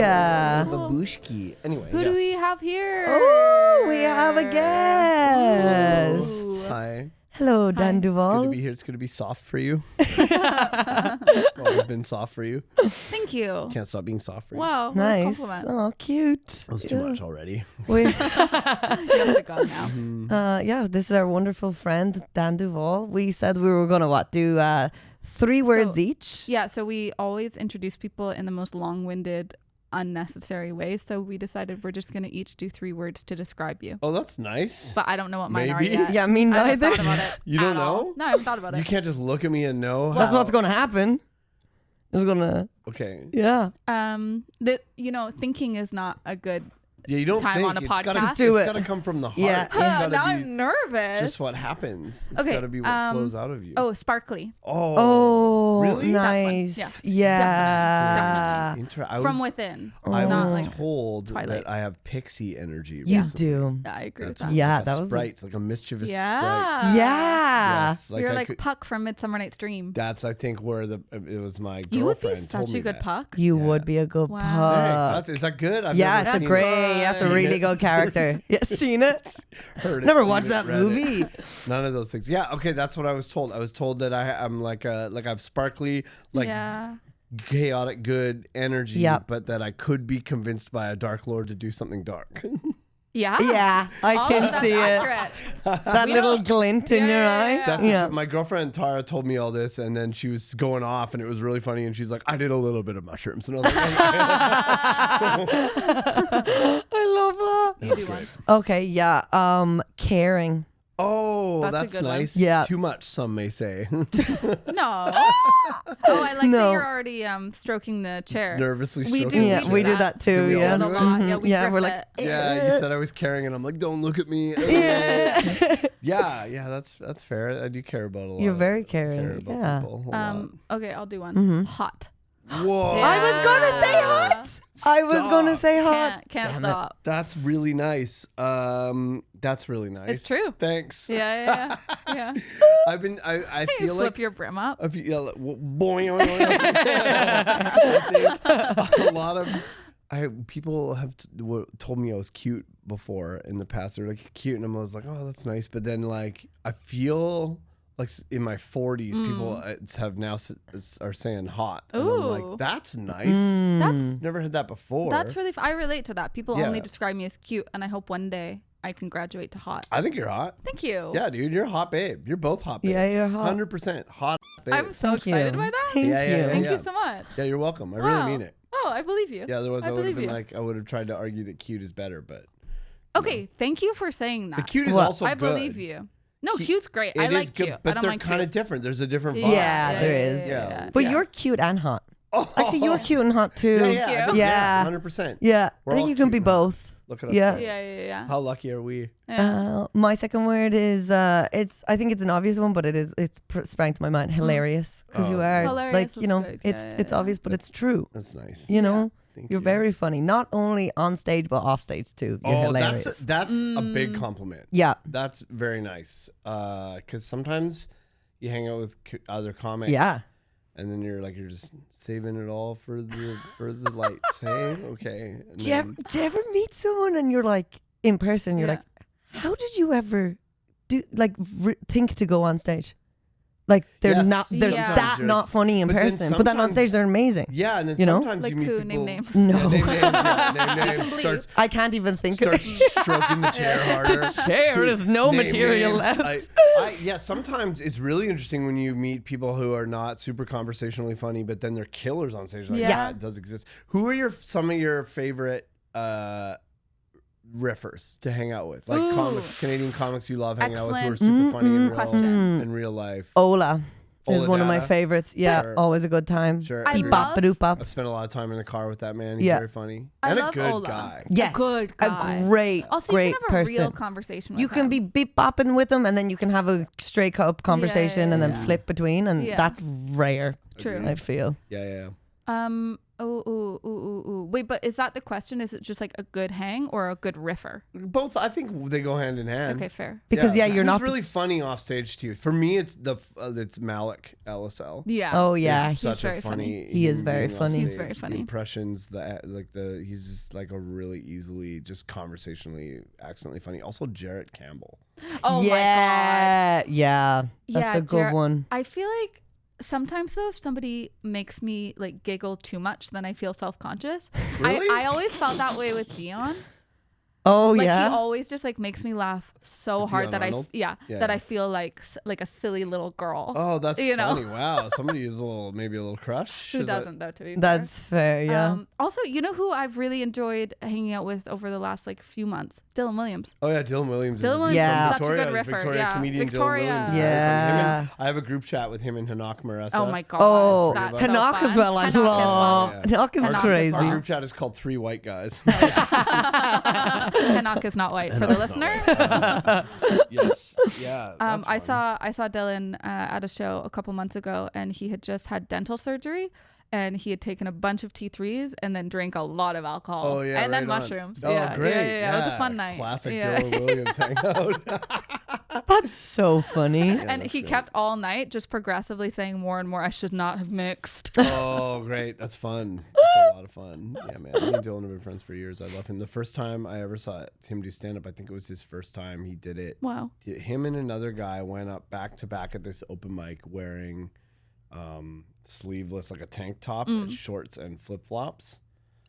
babushka. Babushki. Anyway, Who do we have here? Oh, we have a guest. Ooh. Hi. Hello, Dan It's good Duvall. to be here. It's going to be soft for you. Always been soft for you. Thank you. Can't stop being soft for you. Wow. What a Nice. compliment. Oh, cute. That was too much already. We, You have to go now. yeah, this is our wonderful friend, Dan Duvall. We said we were going to do 3 words each. Yeah, so we always introduce people in the most long-winded, unnecessary way. So we decided we're just going to each do 3 words to describe you. Oh, that's nice. But I don't know what mine are Maybe. yet. Yeah, me I haven't neither. thought about it. You don't at all. know? No, I haven't thought about You it. can't just look at me and know. That's how- what's going to happen. It's going to, Okay. yeah. Thinking is not a good. Yeah, you don't Time think. on a It's podcast. gotta, Just do it's it. got to come from the heart. Yeah. It's gotta Now be I'm nervous. just what happens. It's Okay, got to be what flows out of you. Oh, sparkly. Oh, really? nice. Yes, yeah. definitely. I From was, within. I not was like told Twilight. that I have pixie energy. You recently. do. Yeah, I agree with That's that. Yeah, like that a was a- sprite, like a mischievous sprite. Yeah. Yeah. Yes, like You're I like could- Puck from Midsummer Night's Dream. That's I think where it was my You would be girlfriend told such me a good that. Puck. You Yeah. would be a good Wow. Thanks. pup. Is that good? I've Yeah, never it's a seen great. That's a Seen really it. good character. Yeah, seen it. Heard it, Never seen watched it, that read it. movie. None of those things. Yeah, okay, that's what I was told. I was told that I'm like I have sparkly, like yeah. chaotic good energy, Yep. but that I could be convinced by a dark lord to do something dark. Yeah. Yeah, I All can of that's see it. accurate. That little glint in your eye. That's Yeah. my girlfriend Tara told me all this, and then she was going off, and it was really funny. And she's like, "I did a little bit of mushrooms," and I was like, I love that. You do one. Okay, yeah. Caring. "Oh, That's a that's good one. nice." Yeah. Too much, some may say. No. Oh, I like No. that you're already stroking the chair. Nervously We stroking. do. Yeah, we do that too. Do we all Yeah. do a it? lot. Yeah, Mhm. we Yeah, grip we're like, it. Yeah, you said I was caring, and I'm like, "Don't look at me." yeah, that's fair. I do care about a lot. You're very care caring. about Yeah. people a lot. Okay, I'll do one. Mm-hmm. Hot. Whoa. Yeah. I was gonna say hot. I was gonna say hot. Can't Damn it. stop. That's really nice. That's really nice. It's true. Thanks. Yeah. I I you feel flip like your brim up. if you yell, boing, I think a lot of people have told me I was cute before in the past. They're like, "You're cute," and I was like, "Oh, that's nice." But then like I feel like in my 40s, people have now are saying hot. And I'm Ooh. like, that's nice. That's Never heard that before. that's really. I relate to that. People Yeah. only describe me as cute, and I hope one day I can graduate to hot. I think you're hot. Thank you. Yeah, dude, you're a hot babe. You're both hot babes. Yeah, you're hot. 100% hot babe. I'm so Thank excited you. by that. Thank Yeah, yeah, you. yeah. Thank you so much. Yeah, you're welcome. I Wow. really mean it. Oh, I believe you. Yeah, otherwise I would have believe been you. like, I would have tried to argue that cute is better, but Okay, thank you for saying that. the cute is What? also I good. believe you. No, Cute- cute's great. I It like is good, cute. I but don't they're mind kind of cute. different. There's a different vibe. Yeah, there is. Yeah. But yeah. you're cute and hot. Oh. Actually, you're cute and hot too. Yeah, yeah, I Cute. think- Yeah. 100%. Yeah, We're I think all you can cute be and hot. both. Look at us. Yeah. go. Yeah. How lucky are we? My second word is I think it's an obvious one, but it's sprang to my mind. Hilarious, because you Oh. are Hilarious like is you know good. it's Yeah, it's yeah. obvious, but it's true. That's nice. You know, Thank you're you. very funny, not only on stage but off stage too. You're Oh, hilarious. that's a big compliment. Yeah, That's very nice. Because sometimes you hang out with other comics. yeah. And then you're just saving it all for the lights. Hey, okay. And Do you ever meet someone and you're like in person? You're Yeah. like, how did you ever think to go on stage? Like they're Yes. not they're Yeah. that You're not funny in But then person, but then on stage sometimes- they're amazing. yeah, and then You know? sometimes Like you meet who? people. Name names. No, Yeah, name names. Yeah, name names. Please. Starts I can't even think of stroking the chair harder. chair. There's no Name material names. left. Yeah, sometimes it's really interesting when you meet people who are not super conversationally funny, but then they're killers on stage. Like, Yeah. yeah, it does exist. Who are some of your favorite riffers to hang out with? Like Ooh. comics, Canadian comics you love hanging out with who are Excellent. super funny question. in real life. Ola is Ola one of my Dada. favorites. Yeah, Sure. always a good time. Sure. I agreed. love- I've spent a lot of time in the car with that man. He's Yeah. very funny. I And love a good Ola. guy. Yes, good guy. a great, Also, great you can have a real person. conversation with You can him. be beep bopping with them, and then you can have a straight up conversation, and then yeah. flip between, and Yeah. that's rare. True. I feel. Yeah. Ooh. Wait, but is that the question? Is it just like a good hang or a good riffer? Both. I think they go hand in hand. Okay, fair. Because you're Who's not really funny off stage too. For me, it's it's Malik LSL. Yeah. Oh yeah, He's such very a funny. He is very being off funny. He's stage, very funny. The impressions, he's just like a really easily, just conversationally, accidentally funny. Also, Jarrett Campbell. Oh yeah, yeah. That's Yeah, a good one. I feel like sometimes though, if somebody makes me like giggle too much, then I feel self-conscious. Really? I always felt that way with Dion. Oh Like yeah. he always just like makes me laugh so hard Dion that Arnold? that Yeah. I feel like a silly little girl. Oh, that's You know? funny. Wow, somebody is maybe a little crush. Who Is that- doesn't though? To be That's fair. fair. Yeah. Also, you know who I've really enjoyed hanging out with over the last like few months? Dylan Williams. Oh yeah, Dylan Williams. Dylan Williams Yeah. is such a Victoria, good riffer. Victoria Yeah, comedian Victoria. Dylan Williams. Yeah. I have a group chat with him and Hanak Maressa. Oh my god. Oh, that's Canuck so as well. I fun. Canuck as love. well. Canuck is Canuck as crazy. Our well. group chat is called Three White Guys. Canuck is not white for the listener. Yes. Yeah. that's I fun. saw Dylan at a show a couple months ago, and he had just had dental surgery, and he had taken a bunch of T3s and then drank a lot of alcohol. Oh yeah. and then right on. mushrooms. Oh yeah, great. yeah. It was a fun night. Classic Yeah. Dylan Williams hangout. That's so funny. And that's he great. kept all night just progressively saying more and more, I should not have mixed. Oh, great. That's fun. That's a lot of fun. Yeah, man. Me and Dylan have been friends for years. I love him. The first time I ever saw him do stand-up, I think it was his first time he did it. Wow. Him and another guy went up back to back at this open mic wearing sleeveless, like a tank top, and shorts and flip-flops.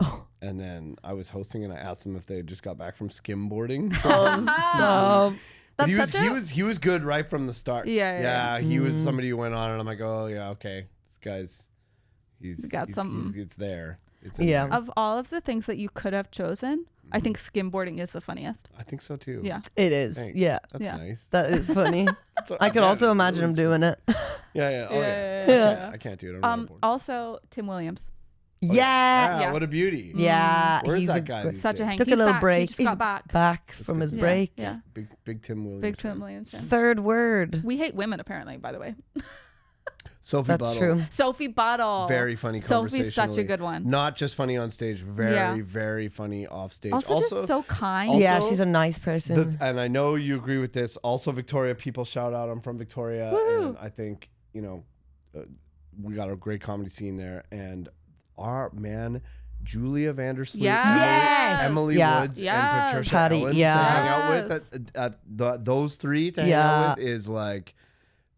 Oh. And then I was hosting, and I asked them if they had just got back from skimboarding. Oh, stop. But That's he was good right from the start. Yeah. He was somebody who went on, and I'm like, oh yeah, okay, this guy's got something. It's there. It's in Yeah. there. Of all of the things that you could have chosen, I think skimboarding is the funniest. I think so too. Yeah. It is. Thanks. Yeah. That's Yeah. nice. That is funny. So- I could yeah, also it imagine him was- doing it. Yeah. Oh yeah. Yeah. I can't do it. I'm really bored. Also, Tim Williams. Yeah. yeah. What a beauty. Yeah. Where's he's that a guy? gr- these Such a days? hang. Took a He's little back. break. He just He's got back. Back from his good. break. Yeah. Big Tim Williams. Big fan. Tim Williams. fan. Third word. We hate women, apparently, by the way. Sophie That's Buttle. true. Sophie Buttle. Very funny. Sophie's such a conversationally. good one. Not just funny on stage. Very, Yeah. very funny off stage. Also, just so kind. Also- Yeah, she's a nice person. And I know you agree with this. Also, Victoria, people shout out. I'm from Victoria, Woo. and I think we got a great comedy scene there. And our man, Julia Vandersloot, Yes. Emily Yeah. Woods, Yes. and Patricia Patty, Ellen yeah. to hang out Yes. with. Those three to hang Yeah. out with is like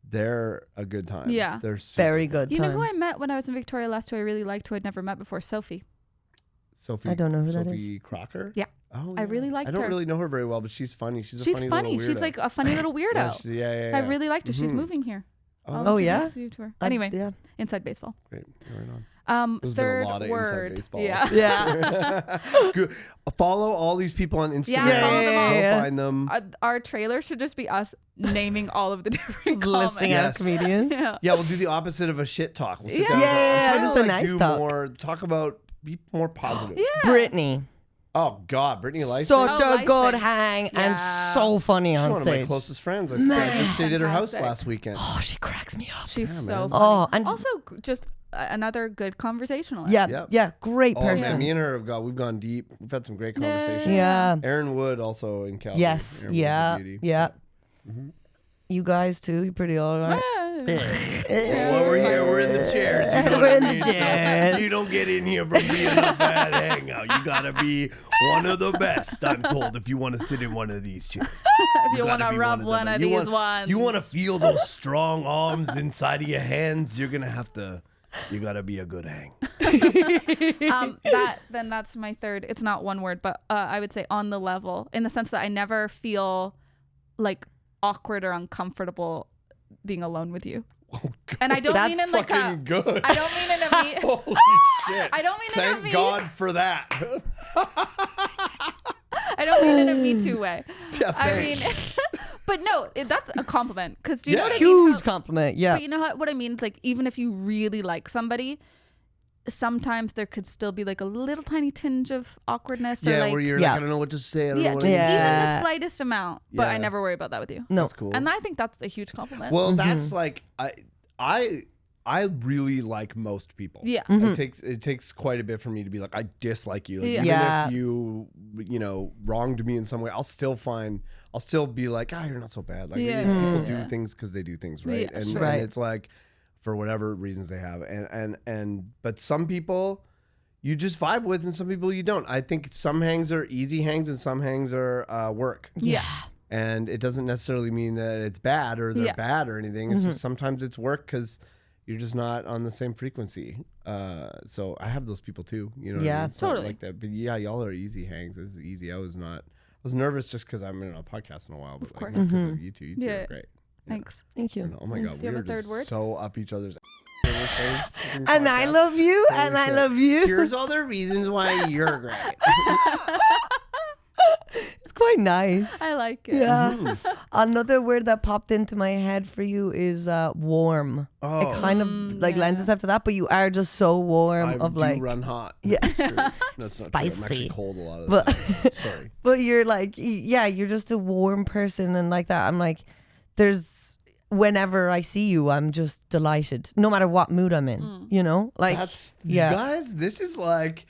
they're a good time. Yeah. they're super Very fun. good You know time. who I met when I was in Victoria last, who I really liked, who I'd never met before? Sophie. Sophie. I don't know who that Sophie Crocker. Yeah. Oh, I really liked I don't her. really know her very well, but she's funny. She's She's funny. funny. Little She's weirdo. like a funny little weirdo. Yeah. I really liked her. She's Mhm. moving here. Oh, yeah? introduce you to her. Anyway, yeah. inside baseball. Great. Right on. There's been a Third lot of inside word. baseball. Yeah. Yeah. Good. Follow all these people on Instagram. Yeah, follow them all. Go find them. Our trailer should just be us naming all of the different Just listing comments. out Yes. comedians. Yeah. Yeah, we'll do the opposite of a shit talk. We'll sit Yeah. down. Yeah, I'm trying just to a like nice do talk. more. Talk about. Be more positive. Yeah. Brittany. Oh God, Brittany Lysing. Such Oh, a good Lysing. hang Yeah. and so funny She's on one of my stage. closest friends. I Man. just stayed at her house Fantastic. last weekend. Oh, she cracks me up. She's Yeah, so man. funny. Oh, and also just another good conversationalist. Yeah, Yep. yeah, great Oh person. man, me and her we've gone deep. We've had some great conversations. Yeah. Aaron Wood also in Calgary. Yes. Aaron Wood's a Yeah. beauty. Yeah. Mm-hmm. You guys too. You're pretty all right. Well, we're here. We're in the chairs. You know We're what in I the mean? chairs. So you don't get in here from being a bad hangout. You gotta be one of the best. I'm told if you want to sit in one of these chairs. If you want gotta to be rub the one best. of You these want- ones. You want to feel those strong arms inside of your hands. You're gonna have to. You gotta be a good hang. That's my third. It's not one word, but I would say on the level, in the sense that I never feel like awkward or uncomfortable being alone with you. Oh, God. And I don't That's mean in like a. Fucking good. I don't mean in a me. Holy shit! I don't mean in a Thank me. God for that. I don't mean in a Me Too way. Yeah, I mean, thanks. but no, that's a compliment. Because do you know Yeah. what I mean? Huge compliment. Yeah. But you know what I mean? It's like, even if you really like somebody, sometimes there could still be like a little tiny tinge of awkwardness. Or Yeah, like, where you're Yeah. like, I don't know what to say. I don't know yeah, what just to Yeah. say. even the slightest amount. But I Yeah. never worry about that with you. No. That's cool. And I think that's a huge compliment. Well, that's like I I really like most people. Yeah. It takes quite a bit for me to be like, I dislike you. Like, even if you wronged me in some way, I'll still be like, you're not so bad. Like people do things because they do things right. Yeah, And it's like for whatever reasons they have. But some people you just vibe with and some people you don't. I think some hangs are easy hangs and some hangs are work. Yeah. And it doesn't necessarily mean that it's bad or they're bad or anything. It's just sometimes it's work because you're just not on the same frequency. So I have those people too. You know what I mean? It's totally. not like that. But yeah, y'all are easy hangs. This is easy. I was nervous just because I'm in a podcast in a while. But Of course. because of you two. You two are great. Thanks. Thank you. Oh my God. Do you We have are a third just word? so up each other's And I love you, Holy and I shit. love you. Here's all the reasons why you're great. It's quite nice. I like it. Yeah. Another word that popped into my head for you is warm. Oh. It kind of like lends itself to that, but you are just so warm. I of do like run hot. Yeah. That's true. No, it's not true. I'm Spicy. actually cold a lot of But- the time. Sorry. But you're like, you're just a warm person, and like that. I'm like, whenever I see you, I'm just delighted, no matter what mood I'm in. You know, like You guys, this is like,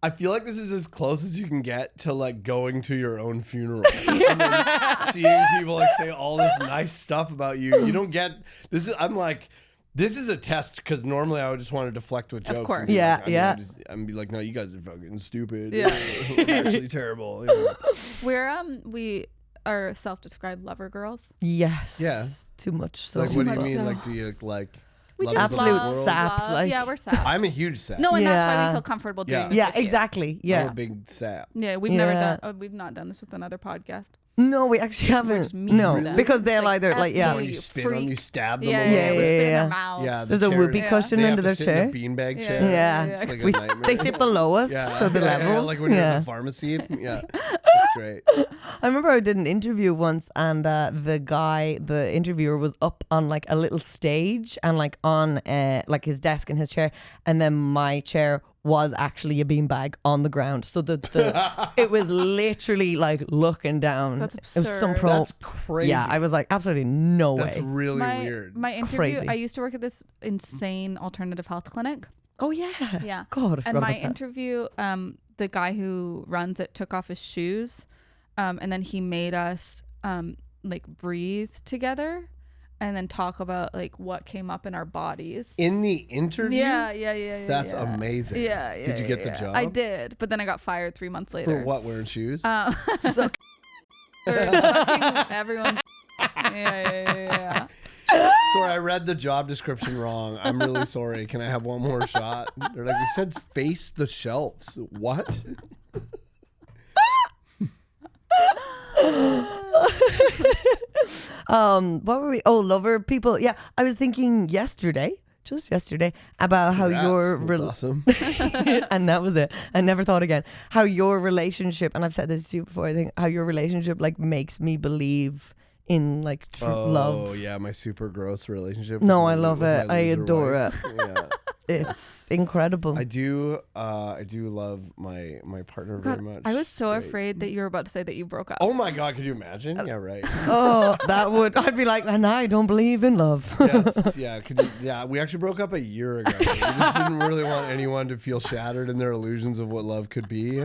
I feel like this is as close as you can get to like going to your own funeral and then seeing people like say all this nice stuff about you. You don't get this. This is a test because normally I would just want to deflect with jokes. course. And be Yeah, like, yeah. I'm be like, no, you guys are fucking stupid. Yeah. Actually terrible. You know. We are self-described lover girls. yes, Yeah. too much. So Like, what do you much mean? so. Like, do you like? We love do of the Absolute love, world? saps, love. like- Yeah, we're saps. I'm a huge sap. No, and that's why Yeah. we feel comfortable doing Yeah. this. Yeah, with you. exactly. I'm Yeah, a big sap. Yeah, we've never Yeah. done. We've not done this with another podcast. no, we actually haven't. just mean No, to them. because It's they'll like, either like F you, When you you spit freak. them, you stab them. Yeah, a yeah, little we bit. spit in yeah. their mouths. Yeah, There's a chair- whoopee Yeah. cushion They have under to their sit in chair. a beanbag Yeah. chair. Yeah, Yeah. It's like a we nightmare. they sit below us, Yeah. so the levels. like when you're in the pharmacy. Yeah, that's great. I remember I did an interview once, and the interviewer was up on like a little stage and like on like his desk and his chair, and then my chair was actually a beanbag on the ground. So the it was literally like looking down. That's It was some absurd. pro. That's crazy. Yeah, I was like, absolutely no That's way. really my, weird. My interview. Crazy. I used to work at this insane alternative health clinic. Oh yeah. Yeah. God, I And forgot my about that. interview, the guy who runs it took off his shoes, and then he made us like breathe together, and then talk about like what came up in our bodies. In the interview? Yeah. That's yeah. amazing. Yeah. Did you get the job? I did, but then I got fired 3 months later. For what, wearing shoes? So- Everyone's. Yeah. Sorry, I read the job description wrong. I'm really sorry. Can I have one more shot? They're like, we said face the shelves. What? What were we? Oh, lover people. Yeah, I was thinking just yesterday, about how your That's awesome. and that was it. I never thought again. How your relationship, and I've said this to you before, I think how your relationship like makes me believe in like love. Oh yeah, my super gross relationship. No, with I my- love with it. my I loser adore wife. Yeah. It's incredible. I do love my partner God, very much. I was so Great. afraid that you were about to say that you broke up. Oh my God, could you imagine? Yeah, right. Oh, I'd be like, and I don't believe in love. Yes, yeah. We actually broke up a year ago. We just didn't really want anyone to feel shattered in their illusions of what love could be.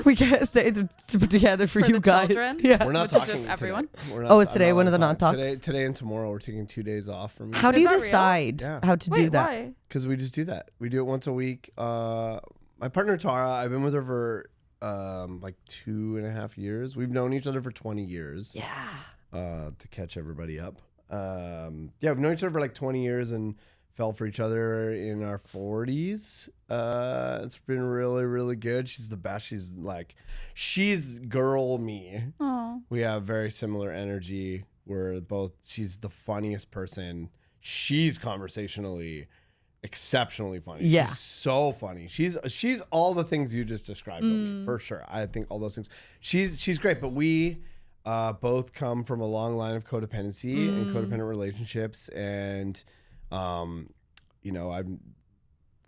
We can't stay together for you the guys. children? Yeah. We're not Which is talking just everyone? Today. We're not, Oh, it's I'm today, not one of the allowed to non-talks? Today and tomorrow we're taking 2 days off from How do Is you that real? decide Yeah. how to Wait, do that? why? Because we just do that. We do it once a week. My partner Tara, I've been with her for like 2.5 years. We've known each other for 20 years. Yeah. To catch everybody up. We've known each other for like 20 years and fell for each other in our 40s. It's been really, really good. She's the best. She's girl me. Oh. We have very similar energy. She's the funniest person. She's conversationally exceptionally funny. Yeah. She's so funny. She's all the things you just described to me, for sure. I think all those things. She's great, but we both come from a long line of codependency and codependent relationships, and I've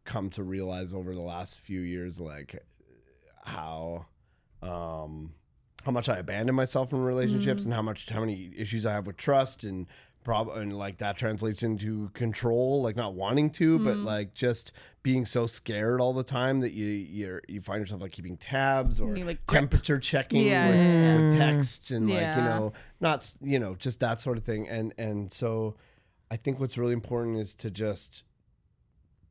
come to realize over the last few years like how much I abandon myself in relationships and how many issues I have with trust and and like that translates into control, like not wanting to, but like just being so scared all the time that you find yourself like keeping tabs or You, like, temperature checking with texts and like, you know, not, you know, just that sort of thing. And so I think what's really important is to just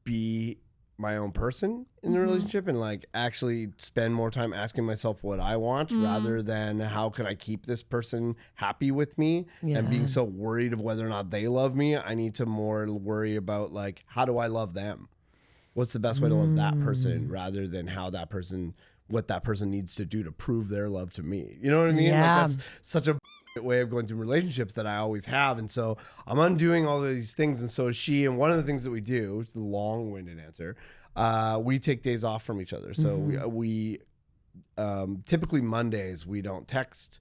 be my own person in the relationship and like actually spend more time asking myself what I want rather than how can I keep this person happy with me and being so worried of whether or not they love me. I need to more worry about like, how do I love them? What's the best way to love that person rather than what that person needs to do to prove their love to me. You know what I mean? Yeah. Like that's such a way of going through relationships that I always have. And so I'm undoing all of these things. And so is she. And one of the things that we do, which is a long-winded answer, we take days off from each other. So we typically Mondays, we don't text,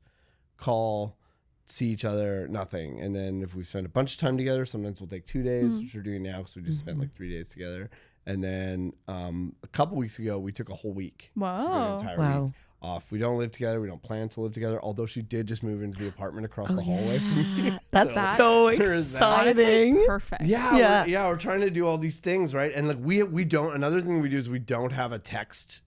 call, see each other, nothing. And then if we spend a bunch of time together, sometimes we'll take 2 days, which we're doing now because we just spent like 3 days together. And then a couple weeks ago, we took a whole week. Wow. An entire week off. We don't live together. We don't plan to live together. Although she did just move into the apartment across the hallway from me. That's so exciting. Perfect. We're trying to do all these things, right? And like we don't. Another thing we do is we don't have a text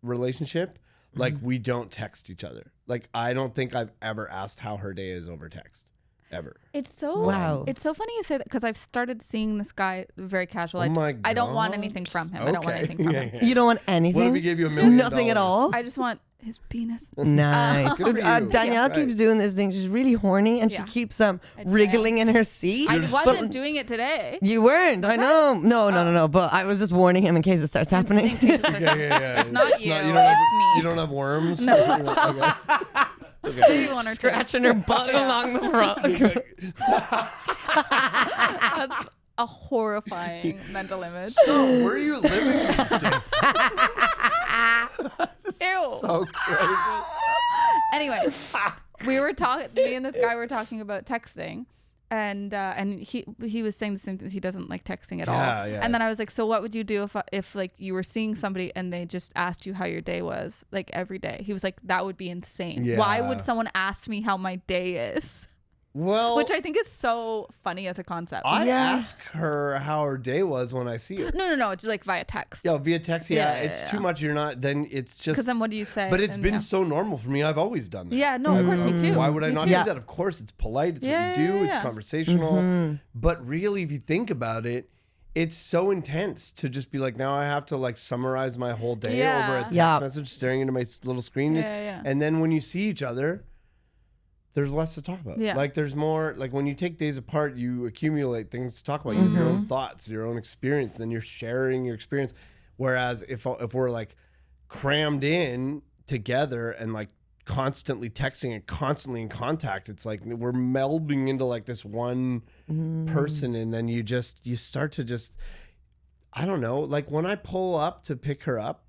relationship. Like we don't text each other. Like I don't think I've ever asked how her day is over text. Ever. It's so It's so funny you say that because I've started seeing this guy very casual. I don't want anything from him. I don't want anything from him. You don't want anything? What if we gave you $1 million? Nothing at all? I just want his penis. Nice. Danielle keeps doing this thing. She's really horny and she keeps wriggling in her seat. I wasn't doing it today. You weren't. I know. No. But I was just warning him in case it starts happening. It's not you. It's me. You don't have worms? No. Okay. Maybe one or two. Scratching her butt along the front. That's a horrifying mental image. So, where are you living these days? Ew. So crazy. Anyway, me and this guy were talking about texting. And he was saying the same thing. He doesn't like texting at all. Yeah. And then I was like, so what would you do if like you were seeing somebody and they just asked you how your day was like every day? He was like, that would be insane. Yeah. Why would someone ask me how my day is? Well, which I think is so funny as a concept. I ask her how her day was when I see her. No. It's like via text. Yeah, via text. Yeah, it's too much. You're not. Then it's just. Because then what do you say? But it's been so normal for me. I've always done that. Yeah. No. Of course, me too. Why would I not do too. that? Of course, it's polite. It's what you do. It's conversational. But really, if you think about it, it's so intense to just be like, now I have to like summarize my whole day over a text message, staring into my little screen. And then when you see each other, there's less to talk about. Yeah. Like there's more, like when you take days apart, you accumulate things to talk about. You have your own thoughts, your own experience, then you're sharing your experience. Whereas if we're like crammed in together and like constantly texting and constantly in contact, it's like we're melding into like this one person. And then you start to just, I don't know, like when I pull up to pick her up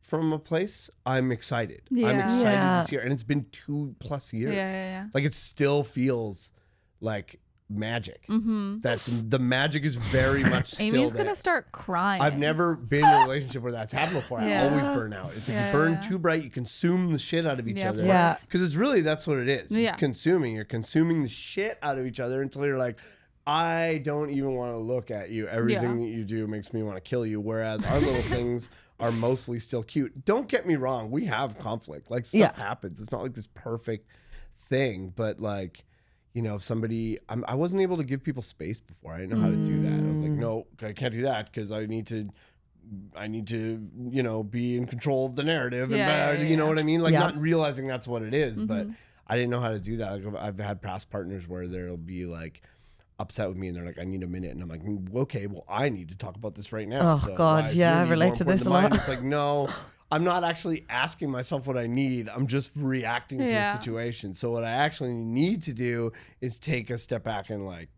from a place, I'm excited. I'm excited to see her. And it's been 2+ years. Yeah. Like it still feels like magic. That the magic is very much still Amy's there. gonna start crying. I've never been in a relationship where that's happened before. I always burn out. It's like you burn too bright, you consume the shit out of each other. Yeah. Because it's really, that's what it is. It's consuming. You're consuming the shit out of each other until you're like, I don't even want to look at you. Everything that you do makes me want to kill you. Whereas our little things are mostly still cute. Don't get me wrong. We have conflict. Like stuff happens. It's not like this perfect thing, but like, you know, if somebody, I wasn't able to give people space before. I didn't know how to do that. I was like, no, I can't do that because I need to, you know, be in control of the narrative. And you know what I mean? Like not realizing that's what it is, but I didn't know how to do that. Like I've had past partners where there'll be like, upset with me and they're like, I need a minute, and I'm like, okay, well, I need to talk about this right now. Oh God, I relate to this a lot. It's like, no, I'm not actually asking myself what I need. I'm just reacting to a situation. So what I actually need to do is take a step back and like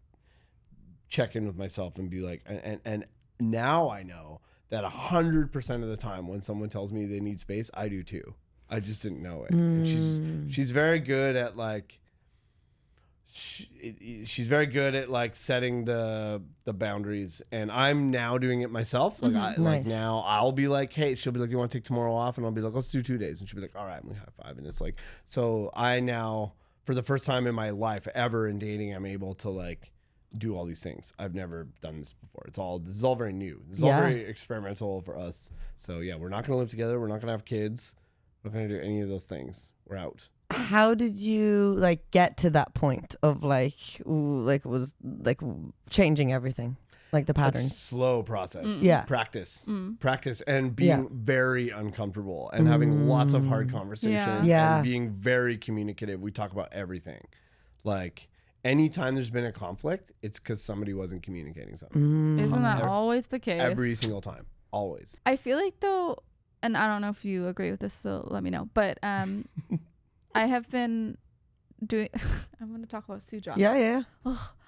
check in with myself and be like, and now I know that 100% of the time when someone tells me they need space, I do too. I just didn't know it. And she's very good at like, she's very good at like setting the boundaries, and I'm now doing it myself. Like like now I'll be like, hey, she'll be like, you want to take tomorrow off? And I'll be like, let's do 2 days. And she'll be like, all right, and we high five. And it's like, so I now for the first time in my life ever in dating, I'm able to like do all these things. I've never done this before. This is all very new. This is all very experimental for us. So yeah, we're not going to live together. We're not going to have kids. We're not going to do any of those things. We're out. How did you like get to that point of like was like changing everything, like the patterns? It's a slow process. Yeah. Practice and being very uncomfortable and having lots of hard conversations and being very communicative. We talk about everything. Like anytime there's been a conflict, it's because somebody wasn't communicating something. Isn't that always the case? Every single time. Always. I feel like though, and I don't know if you agree with this, so let me know. But I have been doing, I'm going to talk about sujok. Yeah.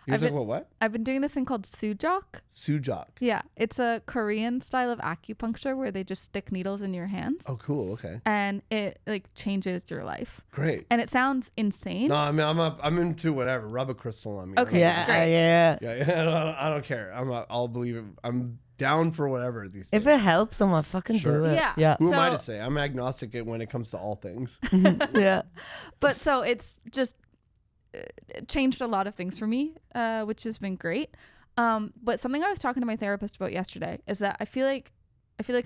You're talking about what? I've been doing this thing called sujok. Sujok. Yeah. It's a Korean style of acupuncture where they just stick needles in your hands. Oh, cool. Okay. And it like changes your life. Great. And it sounds insane. No, I mean, I'm into whatever. Rub a crystal on me. Okay. Yeah. I don't care. I'll believe it. I'm down for whatever these days. If it helps, I'm gonna fucking do it. Yeah. Who am I to say? I'm agnostic when it comes to all things. Yeah. But so it's just changed a lot of things for me, which has been great. But something I was talking to my therapist about yesterday is that I feel like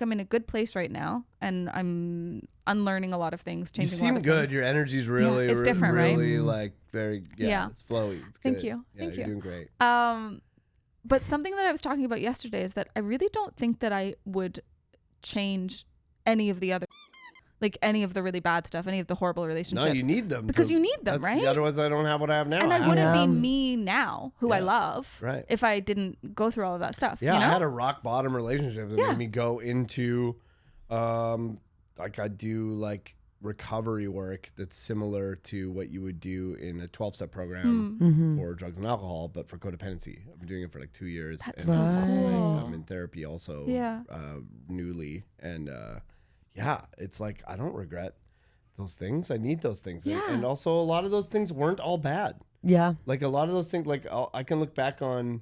I'm in a good place right now, and I'm unlearning a lot good. You seem good. Your energy's really, it's different, really right? like very, it's flowy. It's good. Thank you. Yeah, Thank you're you. doing great. But something that I was talking about yesterday is that I really don't think that I would change any of the other, like any of the really bad stuff, any of the horrible relationships. No, you need them. Because you need them, right? Otherwise, I don't have what I have now. And I wouldn't be me now, who I love, right, if I didn't go through all of that stuff. Yeah, you know? I had a rock bottom relationship that made me go into, like I do like recovery work that's similar to what you would do in a 12-step program for drugs and alcohol, but for codependency. I've been doing it for like 2 years. That's so cool. I'm in therapy also newly. And it's like I don't regret those things. I need those things. And also a lot of those things weren't all bad. Yeah. Like a lot of those things, like I can look back on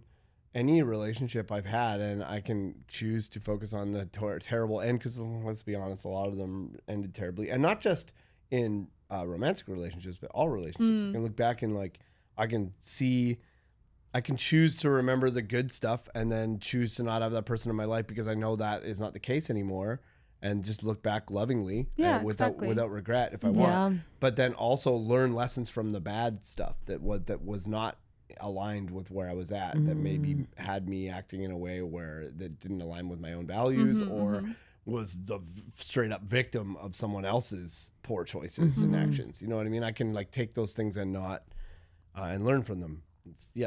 any relationship I've had and I can choose to focus on the terrible end, because let's be honest, a lot of them ended terribly, and not just in romantic relationships, but all relationships. I can look back and like I can choose to remember the good stuff and then choose to not have that person in my life because I know that is not the case anymore, and just look back lovingly without regret if I want. But then also learn lessons from the bad stuff that was not aligned with where I was at, that maybe had me acting in a way where that didn't align with my own values, or was the straight up victim of someone else's poor choices and actions. You know what I mean? I can like take those things and not and learn from them.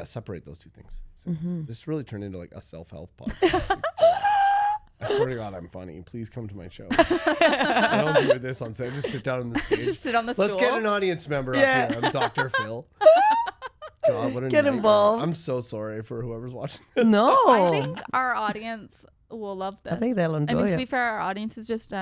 Separate those two things. So this really turned into like a self-help podcast. I swear to God, I'm funny. Please come to my show. I don't do this on set. Just sit down on the stage. Just sit on the stool. Let's get an audience member up here. I'm Dr. Phil. God, what a Get nightmare. involved. I'm so sorry for whoever's watching this. No. I think our audience will love this. I think they'll enjoy it. I mean, to be fair, our audience is just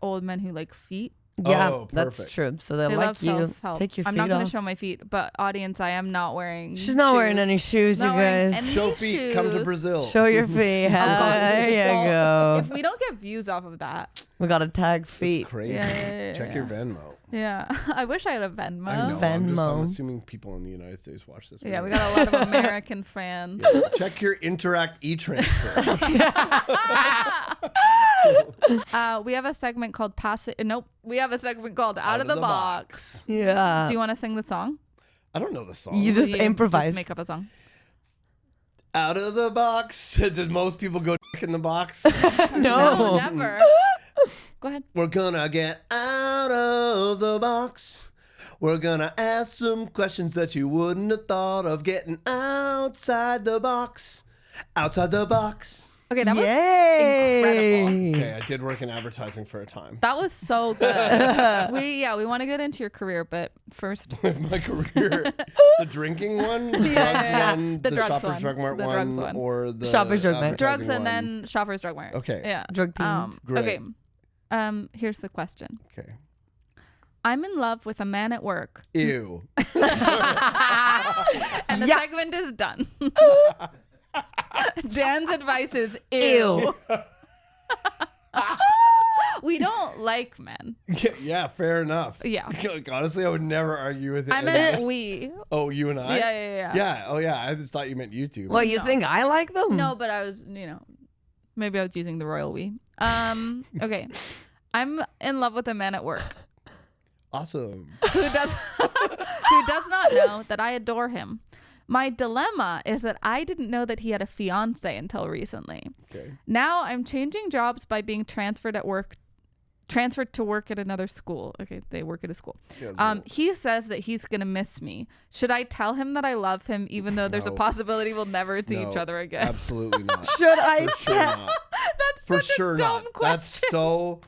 old men who like feet. Yeah, Oh, that's perfect. true. So they'll They like love you. self-help. Take your feet I'm not going off. to show my feet, but audience, I am not wearing She's not wearing any shoes, you Not wearing guys. any Show feet. Come to shoes. Brazil. Show your feet. There you Well, go. If we don't get views off of that, We got to tag It's feet. crazy. Yeah. Check your Venmo. yeah. I wish I had a Venmo. I know. Venmo. I'm assuming people in the United States watch this. Yeah, right we now. got a lot of American fans. Check your Interact e-transfer. We have a segment called Pass It. Nope. We have a segment called Out of the Box. Yeah. Do you want to sing the song? I don't know the song. You just You improvise. Just make up a song. Out of the box. Did most people go in the box? No, never. Go ahead. We're gonna get out of the box. We're gonna ask some questions that you wouldn't have thought of getting outside the box. Outside the box. Okay, that was Yay. incredible. Okay, I did work in advertising for a time. That was so good. we want to get into your career, but first, My career, the drinking one, the drugs yeah. one, The the drugs Shoppers one. Drug Mart The one, drugs one. or the Shoppers Drug Mart. drugs advertising and one. then Shoppers Drug Mart. Okay. Yeah. Drug themed. Great. Okay. Here's the question. Okay. I'm in love with a man at work, Ew. and the Yeah. segment is done. Dan's advice is ew. We don't like men. Yeah, fair enough. Yeah. Like, honestly, I would never argue with it. I meant we. Oh, you and I? Yeah. Yeah. Oh, yeah. I just thought you meant you two. What, you think I like them? No, but I was, maybe I was using the royal we. Okay. I'm in love with a man at work Awesome. who does not know that I adore him. My dilemma is that I didn't know that he had a fiance until recently. Okay. Now I'm changing jobs by being transferred to work at another school. Okay, they work at a school. Yeah, he says that he's gonna miss me. Should I tell him that I love him, even though there's a No. possibility we'll never see each other again? Absolutely not. Should I For sure tell? not. That's For such sure a dumb not. question. That's so.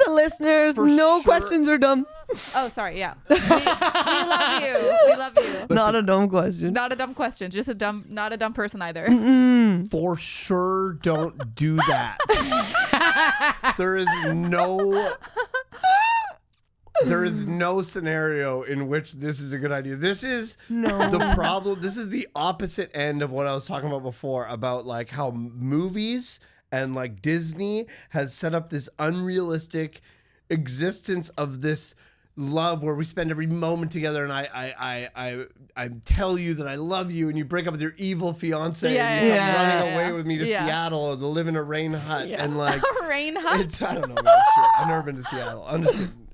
The listeners, For no sure. questions are dumb. Oh, sorry. Yeah, we love you. We love you. Not a dumb question. Not a dumb question. Just not a dumb person either. For sure, don't do that. There is no scenario in which this is a good idea. This is the problem. This is the opposite end of what I was talking about before, about like how movies and like Disney has set up this unrealistic existence of this love where we spend every moment together, and I tell you that I love you, and you break up with your evil fiance and you come running away with me to Seattle or to live in a rain hut and like Rain hut. it's, I don't know, man, shit. I've never been to Seattle. I'm just kidding.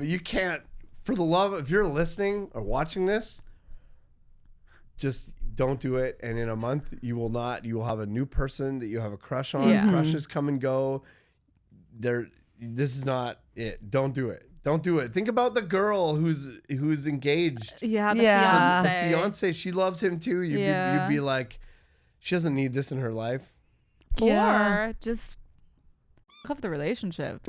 You can't, for the love, if you're listening or watching this, just don't do it. And in a month, you will have a new person that you have a crush on. Yeah. Crushes come and go. This is not it. Don't do it. Don't do it. Think about the girl who's engaged. Yeah, the The fiance. fiance, she loves him too. You'd be like, she doesn't need this in her life. Or just of the relationship,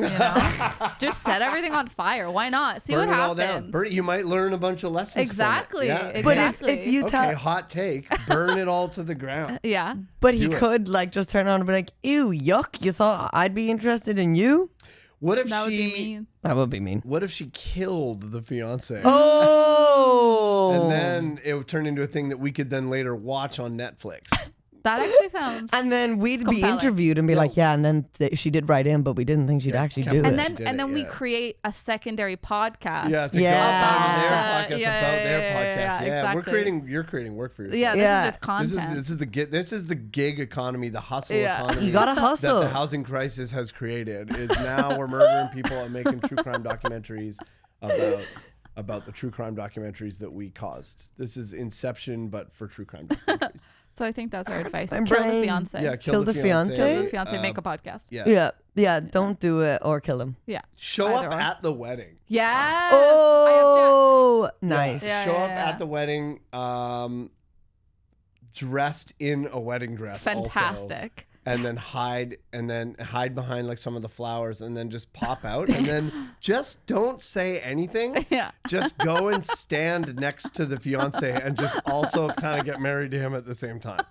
just set everything on fire. Why not? See Burn what it all down. happens. You might learn a bunch of lessons. Exactly. From it. Yeah. But Exactly. if you tell, Okay, hot take. Burn it all to the ground. Yeah. but he do it. could like just turn on and be like, "Ew, yuck! You thought I'd be interested in you?" What if That would be mean. That would be mean. What if she killed the fiance? Oh, And then it would turn into a thing that we could then later watch on Netflix. That actually sounds. and then we'd be compelling. interviewed and be like, "Yeah," and then she did write in, but we didn't think she'd actually can't do believe it. she and did then it, we yeah. create a secondary podcast. Yeah, to Yeah. go on their podcast Yeah, about yeah, their yeah, podcast. yeah, Yeah, exactly. you're creating work for yourself. Yeah, Yeah. this is just content. This is the gig economy, the hustle Yeah. economy. You gotta that hustle. the housing crisis has created. Is now we're murdering people and making true crime documentaries about the true crime documentaries that we caused. This is Inception, but for true crime documentaries. So I think that's our advice. my Kill the brain. fiance. Yeah, Kill the fiance? Kill the fiance. Make a podcast. Yeah. Yeah, don't do it or kill him. Yeah. Show Either up or. at the wedding. Yes. Oh, nice. Yeah. Show up at the wedding, dressed in a wedding dress. Fantastic. Also, and then hide behind like some of the flowers, and then just pop out, and then just don't say anything. Yeah. Just go and stand next to the fiance, and just also kind of get married to him at the same time.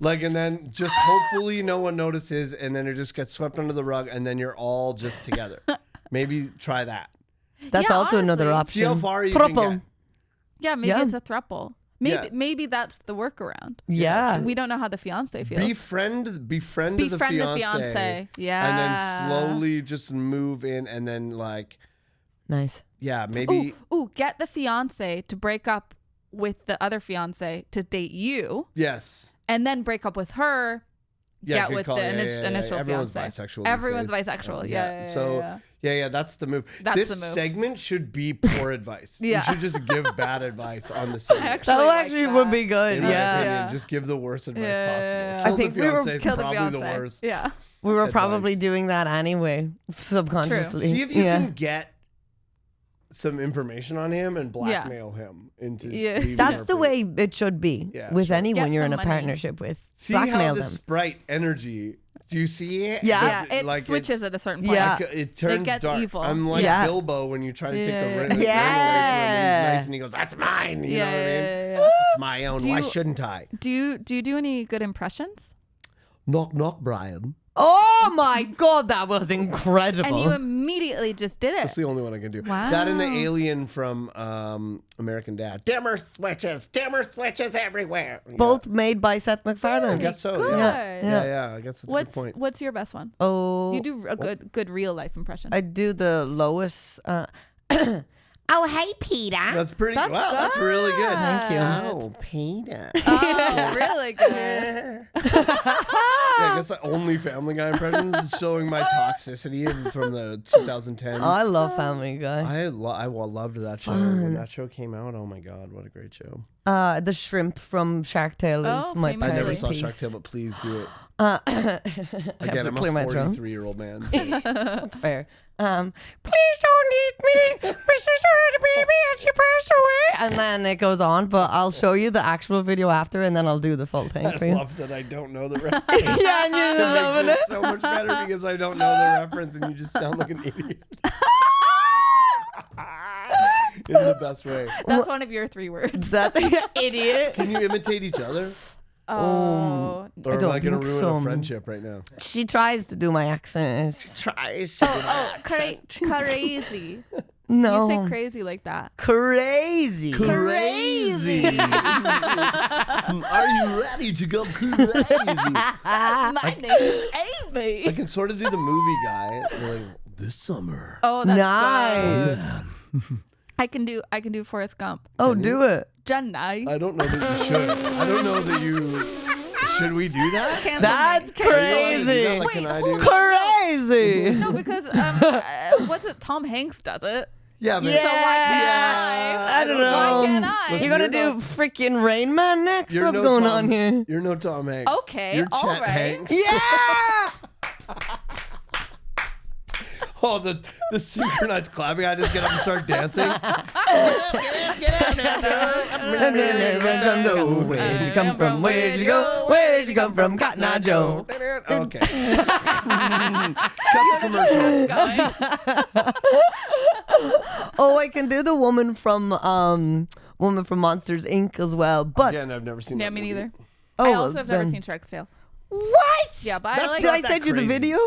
Like, and then just hopefully no one notices, and then it just gets swept under the rug, and then you're all just together. Maybe try that. That's Yeah, also another honestly. option. See how far you can Throuple. get. Yeah, maybe Yeah. it's a throuple. Maybe Yeah. maybe that's the workaround. Yeah. We don't know how the fiance feels. Befriend the Befriend the fiance. Yeah. And then slowly just move in, and then like, Nice. yeah, maybe. Ooh, get the fiance to break up with the other fiance to date you, Yes. and then break up with her. Yeah, Get good with call. the Yeah, initial Everyone's fiance. bisexual. these Everyone's days. bisexual. Yeah. So yeah, that's the move. That's this the move. segment should be poor advice. Yeah. You should just give bad advice on the segment. Actually That like actually that. would be good. In my Yeah. opinion, Yeah. just give the worst advice Yeah, possible. yeah, yeah. Kill I think the we were- fiance is Kill the probably fiance. the worst. Yeah. We were Advice. probably doing that anyway, subconsciously. See if you yeah. can get some information on him and blackmail him into. Yeah. leaving That's her the for you. way it should be Yeah, with sure. anyone Get you're in some a money. partnership with. See how Blackmail the them. Sprite energy. Do you see it? Yeah. Yeah. It like switches it's- at a certain point. Yeah. Like, it turns gets dark. evil. I'm like Yeah. Bilbo when you try to take the Yeah. ring away from him. Yeah. He's nice and he goes, "That's mine." You know what I mean? Yeah. It's my own. Do Why you- shouldn't I? Do you do any good impressions? Knock knock, Brian. Oh my God, that was incredible. And you immediately just did it. That's the only one I can do. Wow. That and the alien from American Dad. Dimmer switches everywhere. Both made by Seth MacFarlane. I guess so. Good. Yeah. I guess that's a good point. What's your best one? Oh, You do a good real life impression. I do the Lois. Oh, hey, Peter. That's pretty. That's Wow, that's really good. Thank you. Oh, Peter. Oh, really good. Yeah, I guess the only Family Guy impressions is showing my toxicity from the 2010s. I love Family Guy. I loved that show. When that show came out, oh my God, what a great show. The shrimp from Shark Tale is Oh, my famously. I never favorite saw piece. Shark Tale, but please do it. I Again, have to I'm clear a my throat. 43-year-old man. That's fair. Please don't eat me, Mrs. Baby, as you pass away. And then it goes on, but I'll show you the actual video after, and then I'll do the full thing for I you. love that I don't know the reference. Yeah, and you're loving It it. makes it so much better because I don't know the reference and you just sound like an idiot. In the best way. That's one of your 3 words. That's idiot. Can you imitate each other? Oh. Or am don't I going to think ruin so. a friendship right now? She tries to do my accent. Tries. Crazy. No. You say crazy like that. Crazy. Crazy. Are you ready to go crazy? My name is Amy. I can sort of do the movie guy. Like, this summer. Oh, that's Nice. good. I can do Forrest Gump. Oh, do it. Janai. I don't know that you should. I don't know that you... Should we do that? Cancel That's me. crazy. Like, can I hold do- on. Crazy. No, because what's it? Tom Hanks does it. Yeah, but So why can't I don't know. Why can't I? Listen, You're gonna you're do freaking Rain Man next? You're What's no going Tom- on here? You're no Tom Hanks. Okay, You're all Chet right. Hanks. Yeah. Oh, the synchronized clapping. I just get up and start dancing. Where'd you come from? Where'd you go? Where'd you come from? Cotton Eye Joe. Okay. Cut to commercial. Oh, I can do the woman from Monsters Inc. as well. But Again, I've never seen Yeah, that me movie. neither. oh, I also have never then- seen Shark's Tale. What? Yeah, but I That's like. Did I not send you the crazy. video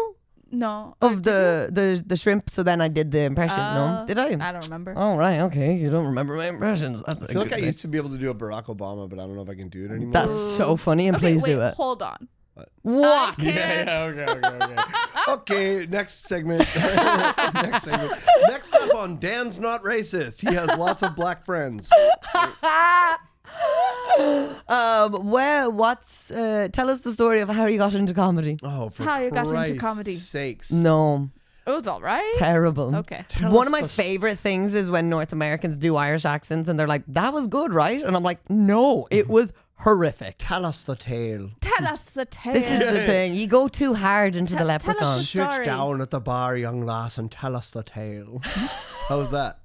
No. of the shrimp? So then I did the impression. No, did I? I don't remember. Oh right, okay. You don't remember my impressions. That's I feel like I used to be able to do a Barack Obama, but I don't know if I can do it anymore. That's so funny, and Okay, please wait, do it. hold on. What? Yeah, okay. Okay, next segment. Next up on Dan's Not Racist. He has lots of black friends. Tell us the story of how you got into comedy. Oh, for How you got into Christ's comedy. sakes. No, It was all right. terrible. Okay. Tell One us of my the- favorite things is when North Americans do Irish accents and they're like, "That was good, right?" And I'm like, "No, it was horrific." Tell us the tale. Tell us the tale. This is the thing. You go too hard into the Tell us leprechaun. the Sit Story. down at the bar, young lass, and tell us the tale. How was that?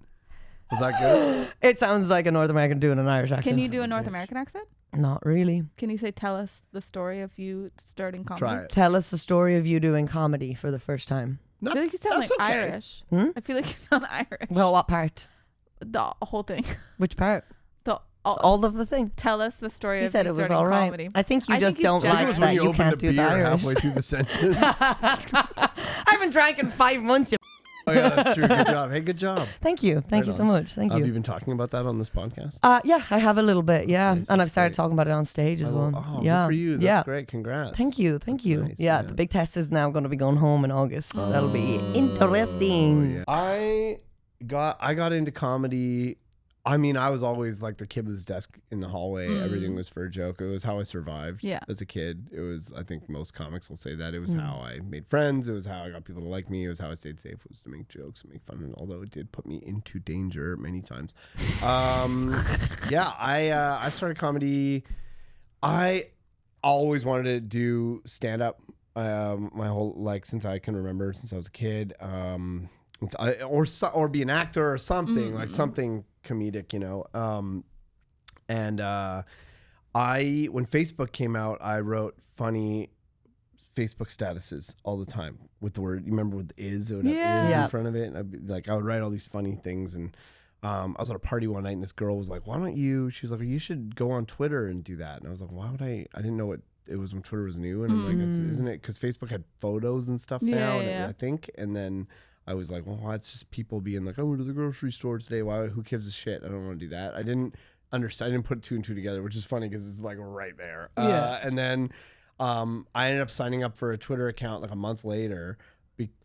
Was that good? It sounds like a North American doing an Irish accent. Can you do a North American accent? Not really. Can you say, tell us the story of you starting comedy? Try it. Tell us the story of you doing comedy for the first time. I feel like you sound like okay. Irish. Hmm? I feel like you sound Irish. Well, what part? The whole thing. Which part? All, All of the thing. tell us the story He of said you it was starting all right. comedy. I think you I just think don't he's I think like it was that when you you opened can't a do the beer Irish. halfway through the sentence. I haven't drank in 5 months. Oh yeah, that's true. Good job. Hey, good job. Thank you. Thank Right you so on. much. Thank Have you you. been talking about that on this podcast? Yeah, I have a little bit. Yeah, nice, and that's I've started great. talking about it on stage as well. Oh, yeah, good for you. That's yeah. great. Congrats. Thank you. Thank That's you. nice, yeah, yeah. the big test is now going to be going home in August. That'll be interesting. I got into comedy. I mean, I was always like the kid with his desk in the hallway. Everything was for a joke. It was how I survived Yeah. as a kid. It was, I think most comics will say that. It was how I made friends. It was how I got people to like me. It was how I stayed safe, was to make jokes and make fun. And although it did put me into danger many times. I started comedy. I always wanted to do stand-up my whole, like, since I can remember, since I was a kid. Or be an actor or something, like something comedic, you know. When Facebook came out, I wrote funny Facebook statuses all the time with the word, you remember with the is, it would have is Yeah. in front of it. And I'd be like, I would write all these funny things. And I was at a party one night and this girl was like, why don't you, she was like, you should go on Twitter and do that. And I was like, why would I didn't know what it was when Twitter was new, and I'm like, isn't it? Because Facebook had photos and stuff now, I think. And then I was like, well, it's just people being like, I went to the grocery store today. Why? Who gives a shit? I don't want to do that. I didn't understand. I didn't put 2 and 2 together, which is funny because it's like right there. And then I ended up signing up for a Twitter account like a month later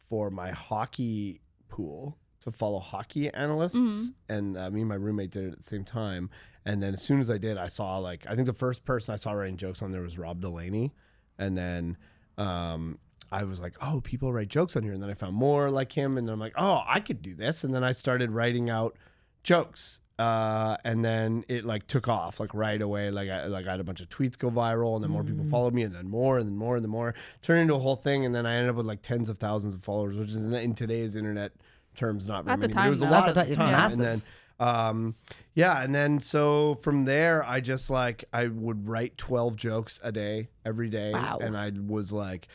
for my hockey pool to follow hockey analysts. And me and my roommate did it at the same time. And then as soon as I did, I saw I think the first person I saw writing jokes on there was Rob Delaney. And then I was like, oh, people write jokes on here. And then I found more like him. And then I'm like, oh, I could do this. And then I started writing out jokes. And then it like took off like right away. Like I had a bunch of tweets go viral, and then more people followed me, and then more and then more and then more. Turned into a whole thing. And then I ended up with like tens of thousands of followers, which is in today's internet terms not very at the many. time, But it was a lot at the time. Massive. And then and then so from there I just like I would write 12 jokes a day every day. Wow. And I was like,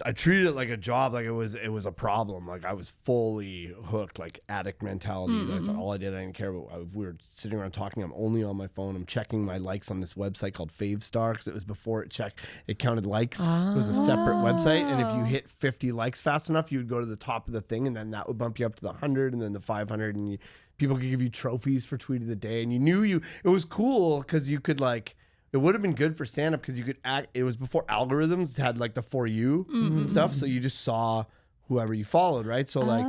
I treated it like a job, like it was a problem. Like I was fully hooked, like addict mentality. That's all I did. I didn't care. But if we were sitting around talking, I'm only on my phone. I'm checking my likes on this website called Favestar, because it was before it counted likes. It was a separate website, and if you hit 50 likes fast enough, you would go to the top of the thing, and then that would bump you up to the 100, and then the 500, and people could give you trophies for tweet of the day, and it was cool because you could like. It would have been good for stand-up because you could act. It was before algorithms had like the For You stuff, so you just saw whoever you followed, right? So like,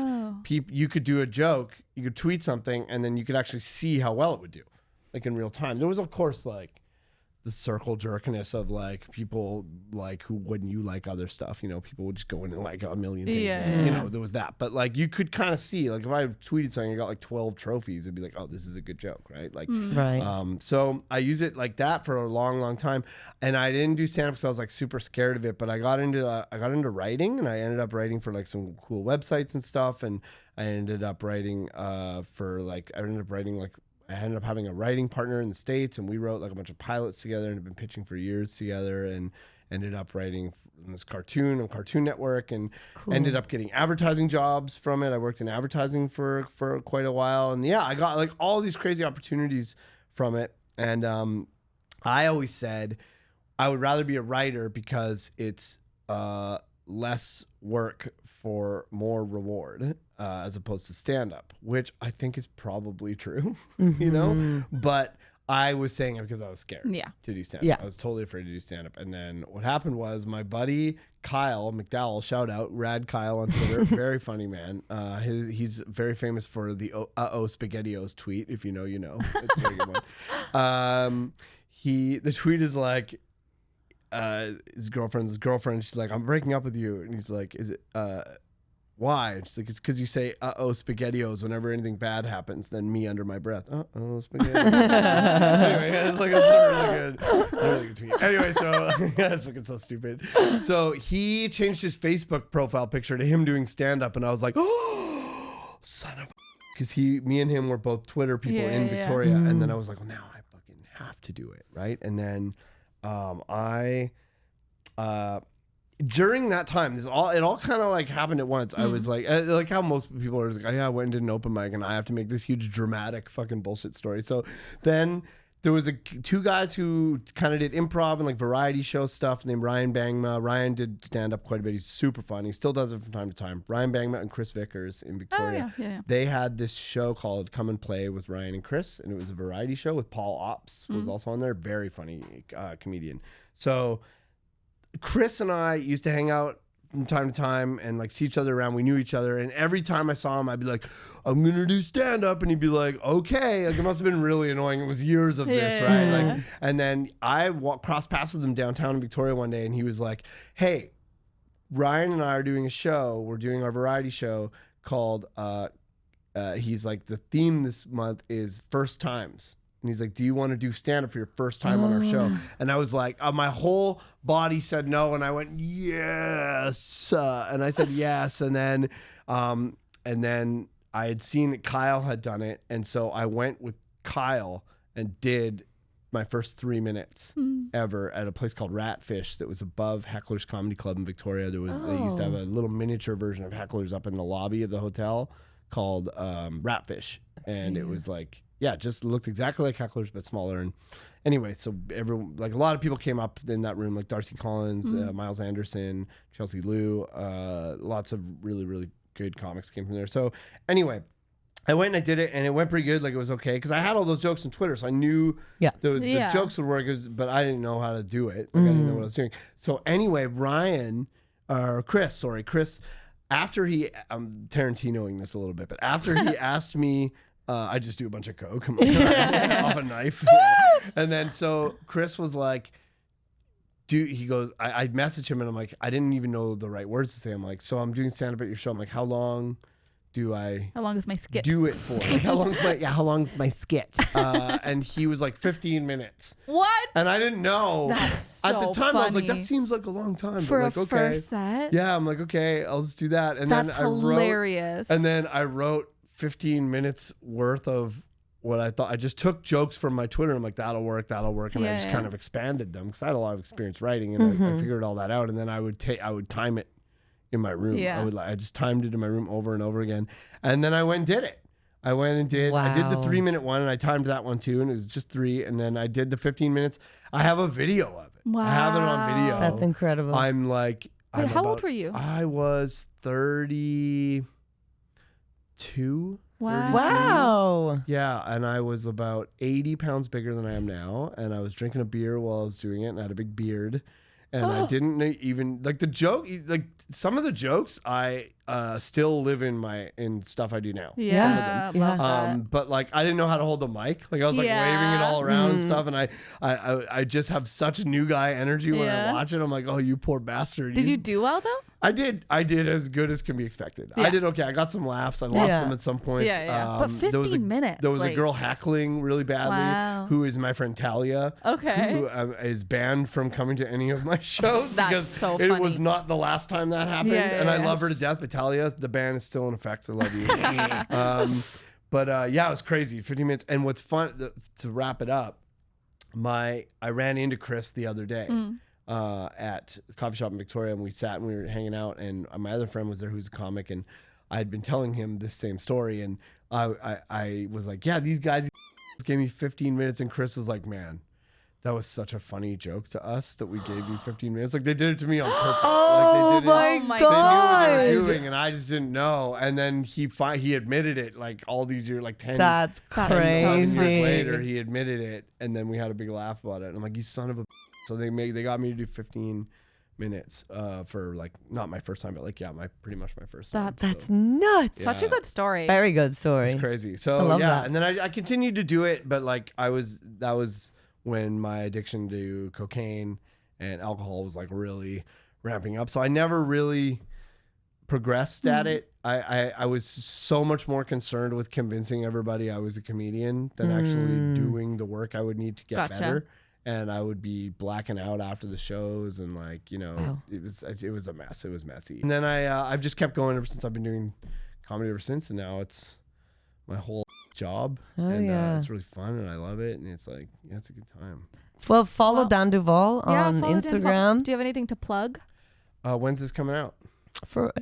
you could do a joke, you could tweet something, and then you could actually see how well it would do, like in real time. There was of course like the circle jerkiness of like people like who wouldn't you like other stuff, people would just go in and like a million things. And, there was that, but like you could kind of see like if I tweeted something, I got like 12 trophies, it'd be like, oh, this is a good joke, right? Like, right. So I use it like that for a long, long time, and I didn't do stand up because I was like super scared of it. But I got into writing, and I ended up writing for like some cool websites and stuff, and I ended up writing I ended up having a writing partner in the States, and we wrote like a bunch of pilots together and have been pitching for years together, and ended up writing this cartoon on Cartoon Network, and ended up getting advertising jobs from it. I worked in advertising for quite a while, and I got like all these crazy opportunities from it. And I always said I would rather be a writer because it's less work for more reward, as opposed to stand-up, which I think is probably true, but I was saying it because I was scared to do stand-up. I was totally afraid to do stand-up. And then what happened was my buddy Kyle McDowell, shout out, Rad Kyle on Twitter, very funny man. He's very famous for the SpaghettiOs tweet. If you know, you know. It's a very good one. The tweet is like, his girlfriend, she's like, I'm breaking up with you. And he's like, is it, why? And she's like, it's because you say, SpaghettiOs whenever anything bad happens, then me under my breath. SpaghettiOs. Anyway, it's like, it's a really good tweet. Anyway, so, it's fucking so stupid. So he changed his Facebook profile picture to him doing stand-up, and I was like, oh, son of a, because me and him were both Twitter people in Victoria. And then I was like, well, now I fucking have to do it, right? And then during that time, it all kind of like happened at once. I was like how most people are like, I went and did an open mic, and I have to make this huge dramatic fucking bullshit story. So then there was two guys who kind of did improv and like variety show stuff named Ryan Bangma. Ryan did stand up quite a bit. He's super funny. He still does it from time to time. Ryan Bangma and Chris Vickers in Victoria. They had this show called Come and Play with Ryan and Chris, and it was a variety show with Paul Ops was also on there. Very funny comedian. So Chris and I used to hang out from time to time and like see each other around. We knew each other, and every time I saw him, I'd be like, I'm gonna do stand up, and he'd be like, okay. Like, it must have been really annoying. It was years of this, right? Like, and then I crossed paths with him downtown in Victoria one day, and he was like, hey, Ryan and I are doing a show. We're doing our variety show called he's like, the theme this month is first times. And he's like, do you want to do stand-up for your first time on our show? And I was like, my whole body said no. And I went, yes. And I said yes. And then I had seen that Kyle had done it. And so I went with Kyle and did my first 3 minutes ever at a place called Ratfish that was above Heckler's Comedy Club in Victoria. They used to have a little miniature version of Heckler's up in the lobby of the hotel called Ratfish. And it was like, yeah, just looked exactly like hecklers but smaller. And anyway, so everyone, like a lot of people came up in that room, like Darcy Collins, Miles Anderson, Chelsea Liu, lots of really, really good comics came from there. So anyway, I went and I did it, and it went pretty good. Like, it was okay because I had all those jokes on Twitter, so I knew the jokes would work, but I didn't know how to do it. Like, I didn't know what I was doing. So anyway, Chris, after he, I'm Tarantinoing this a little bit, but after he asked me, I just do a bunch of coke off a knife, and then so Chris was like, he goes, I messaged him and I'm like, I didn't even know the right words to say. I'm like, so I'm doing stand up at your show. I'm like, how long is my skit do it for? Like, how long's my skit? And he was like 15 minutes. What? And I didn't know. That's so at the time. funny. I was like, that seems like a long time. For but like, a first set? Yeah, I'm like, okay, I'll just do that. And that's then hilarious. I wrote 15 minutes worth of what I thought. I just took jokes from my Twitter. I'm like, that'll work. And I just kind of expanded them because I had a lot of experience writing, and I figured all that out. And then I would time it in my room. Yeah. I just timed it in my room over and over again. And then I went and did it. I did the 3 minute one, and I timed that one too, and it was just 3. And then I did the 15 minutes. I have a video of it. Wow. I have it on video. That's incredible. I'm like, wait, how old were you? I was 32. Wow. 32. Wow. Yeah, and I was about 80 pounds bigger than I am now, and I was drinking a beer while I was doing it, and I had a big beard. And I didn't even like the joke. Like some of the jokes, I still live in stuff I do now. Yeah, love that. But like I didn't know how to hold the mic. Like I was like waving it all around and stuff. And I just have such new guy energy when I watch it. I'm like, oh, you poor bastard. Did you do well though? I did as good as can be expected. I did okay. I got some laughs. I lost them at some points. Yeah. But 15 minutes. There was a girl heckling really badly who is my friend Talia. Okay. Who is banned from coming to any of my shows because so it funny. was not the last time that happened. And I love her to death. But Talia, the ban is still in effect. I love you. But it was crazy. 15 minutes. And what's fun to wrap it up, I ran into Chris the other day. At a coffee shop in Victoria, and we sat and we were hanging out, and my other friend was there who's a comic, and I had been telling him this same story, and I was like, yeah, these guys gave me 15 minutes, and Chris was like, man, that was such a funny joke to us that we gave you 15 minutes. Like they did it to me on purpose. Oh like, my They knew God. what they were doing, and I just didn't know. And then he admitted it like all these years, like 10 That's 10 crazy. years later, he admitted it, and then we had a big laugh about it. And I'm like, you son of a. So they got me to do 15 minutes for like not my first time, but like pretty much my first time. That's nuts. Such a good story. Very good story. It's crazy. I So love that. and then I continued to do it, but like that was when my addiction to cocaine and alcohol was like really ramping up. So I never really progressed at it. I was so much more concerned with convincing everybody I was a comedian than actually doing the work I would need to get better. And I would be blacking out after the shows, and like, it was a mess. It was messy. And then I've just kept going ever since. I've been doing comedy ever since, and now it's my whole job. It's really fun, and I love it, and it's like, it's a good time. Well, follow Dan Duvall on follow Dan Duvall. Instagram. Do you have anything to plug? When's this coming out?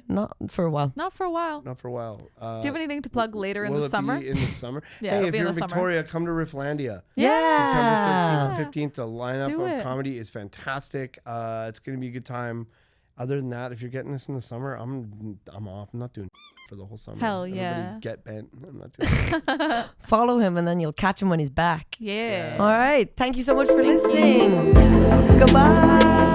Not for a while. Not for a while. Not for a while. Do you have anything to plug later in Will the it summer? be in the summer? Yeah, hey, it'll if be in you're in the summer. Victoria, come to Rifflandia. Yeah. September 13th to 15th. The lineup Do of it. comedy is fantastic. It's going to be a good time. Other than that, if you're getting this in the summer, I'm off. I'm not doing for the whole summer. Hell Everybody yeah. get bent. I'm not doing it. Follow him, and then you'll catch him when he's back. Yeah. All right. Thank you so much for listening. Goodbye.